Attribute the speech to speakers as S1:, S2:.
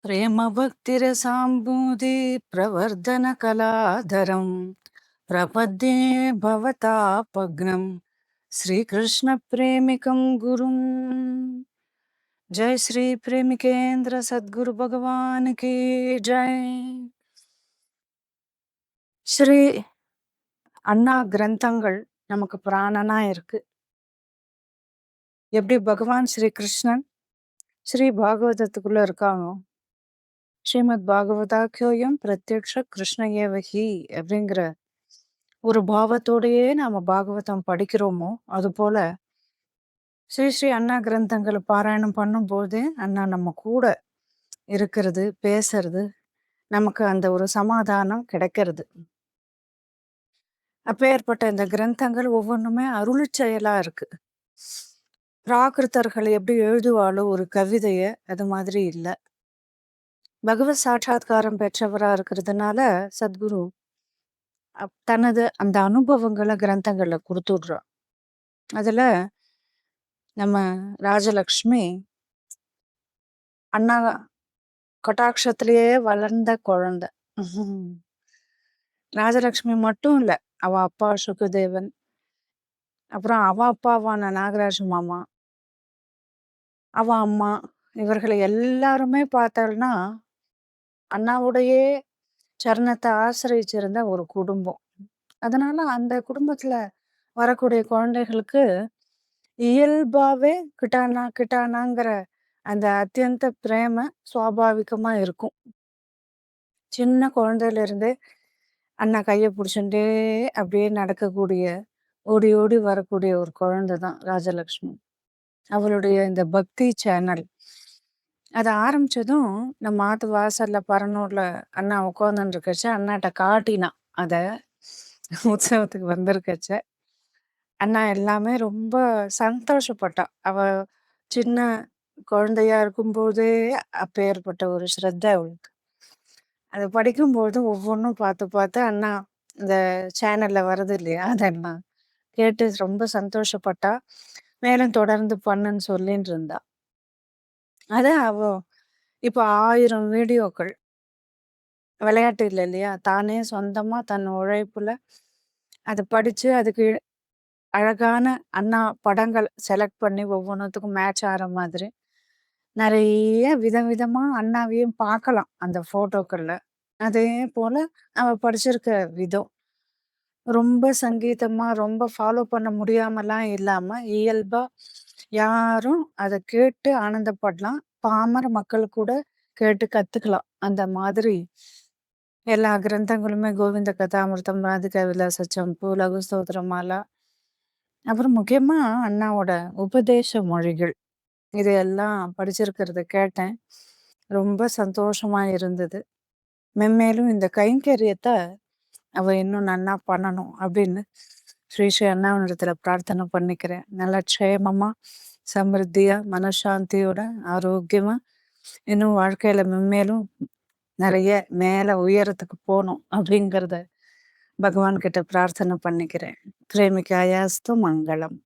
S1: प्रेमभक्तिरसाम्बूदि प्रवर्धनकलाधरं प्रपद्ये भवतापग्नं श्रीकृष्णप्रेमिकं गुरुं। जय श्री प्रेमिकेंद्र सद्गुरु भगवान की जय. ஸ்ரீ அண்ணா கிரந்தங்கள் நமக்கு பிராணனா இருக்கு. எப்படி பகவான் ஸ்ரீ கிருஷ்ணன் ஸ்ரீ பாகவதத்துக்குள்ள இருக்காங்க. ஸ்ரீமத் பாகவதாக்கியோயம் பிரத்யக்ஷ கிருஷ்ண ஏவகி அப்படிங்கிற ஒரு பாவத்தோடையே நாம பாகவதம் படிக்கிறோமோ, அது போல ஸ்ரீ ஸ்ரீ அண்ணா கிரந்தங்களை பாராயணம் பண்ணும்போது அண்ணா நம்ம கூட இருக்கிறது, பேசுறது, நமக்கு அந்த ஒரு சமாதானம் கிடைக்கிறது. அப்பேற்பட்ட இந்த கிரந்தங்கள் ஒவ்வொன்றுமே அருளிச் செயலா இருக்கு. பிராகிருத்தர்கள் எப்படி எழுதுவாளோ ஒரு கவிதைய, அது மாதிரி இல்லை. பகவத் சாட்சாத்காரம் பெற்றவரா இருக்கிறதுனால சத்குரு தனது அந்த அனுபவங்களை கிரந்தங்கள்ல கொடுத்துடுறோம். அதுல நம்ம ராஜலக்ஷ்மி அண்ணா கட்டாட்சத்திலேயே வளர்ந்த குழந்தை. ராஜலக்ஷ்மி மட்டும் இல்ல, அவ அப்பா சுகதேவன், அப்புறம் அவ அப்பாவான நாகராஜ மாமா, அவ அம்மா, இவர்களை எல்லாருமே பார்த்தோம்னா அண்ணாவுடையே சரணத்தை ஆசிரியிச்சிருந்த ஒரு குடும்பம். அதனால அந்த குடும்பத்துல வரக்கூடிய குழந்தைகளுக்கு இயல்பாவே கிட்டானா கிட்டானாங்கிற அந்த அத்தியந்த பிரேம சுவாபாவிகமா இருக்கும். சின்ன குழந்தையில இருந்தே அண்ணா கையை பிடிச்சுட்டே அப்படியே நடக்கக்கூடிய, ஓடி ஓடி வரக்கூடிய ஒரு குழந்தை தான் ராஜலக்ஷ்மி. அவளுடைய இந்த பக்தி சேனல் அதை ஆரம்பிச்சதும் நம்ம ஆத்து வாசல்ல பரனூர்ல அண்ணா உட்காந்துட்டு இருக்கச்ச அண்ணாட்ட காட்டினான். அத உற்சவத்துக்கு வந்திருக்கச்ச அண்ணா எல்லாமே ரொம்ப சந்தோஷப்பட்டா. அவ சின்ன குழந்தையா இருக்கும்போதே அப்பேற்பட்ட ஒரு ஸ்ரத்த அவளுக்கு. அதை படிக்கும்போது ஒவ்வொன்றும் பார்த்து பார்த்து அண்ணா இந்த சேனல்ல வருது இல்லையா, அதெல்லாம் கேட்டு ரொம்ப சந்தோஷப்பட்டா. மேலும் தொடர்ந்து பண்ணுன்னு சொல்லிட்டு இருந்தா. அத அவ இப்போ 1000 வீடியோக்கள், விளையாட்டு இல்லை இல்லையா, தானே சொந்தமா தன் உழைப்புல அதை படிச்சு அதுக்கு அழகான அண்ணா படங்கள் செலக்ட் பண்ணி ஒவ்வொன்றுத்துக்கும் மேட்ச் ஆகிற மாதிரி நிறைய விதவிதமா அண்ணாவையும் பார்க்கலாம் அந்த போட்டோக்கள்ல. அதே போல அவ படிச்சிருக்க விதம் ரொம்ப சங்கீதமா, ரொம்ப ஃபாலோ பண்ண முடியாமலாம் இல்லாம இயல்பா யாரும் அதை கேட்டு ஆனந்தப்படலாம். பாமர மக்கள் கூட கேட்டு கத்துக்கலாம். அந்த மாதிரி எல்லா கிரந்தங்களுமே கோவிந்த கதாமிர்தம், ராதிகா விலாச சம்பு, லகு ஸ்தோத்திரமாலா, அப்புறம் முக்கியமா அண்ணாவோட உபதேச மொழிகள், இதையெல்லாம் படிச்சிருக்கிறத கேட்டேன். ரொம்ப சந்தோஷமா இருந்தது. மென்மேலும் இந்த கைங்கரியத்தை அவ இன்னும் நன்னா பண்ணணும் அப்படின்னு ஸ்ரீ ஸ்ரீ அண்ணாவினிடத்துல பிரார்த்தனை பண்ணிக்கிறேன். நல்லா க்ஷேமமா, சமிருத்தியா, மனசாந்தியோட, ஆரோக்கியமா இன்னும் வாழ்க்கையில மென்மேலும் நிறைய மேல உயரத்துக்கு போகணும் அப்படிங்கிறத பகவான் கிட்ட பிரார்த்தனை பண்ணிக்கிறேன். பிரேமிகாயாஸ்து மங்களம்.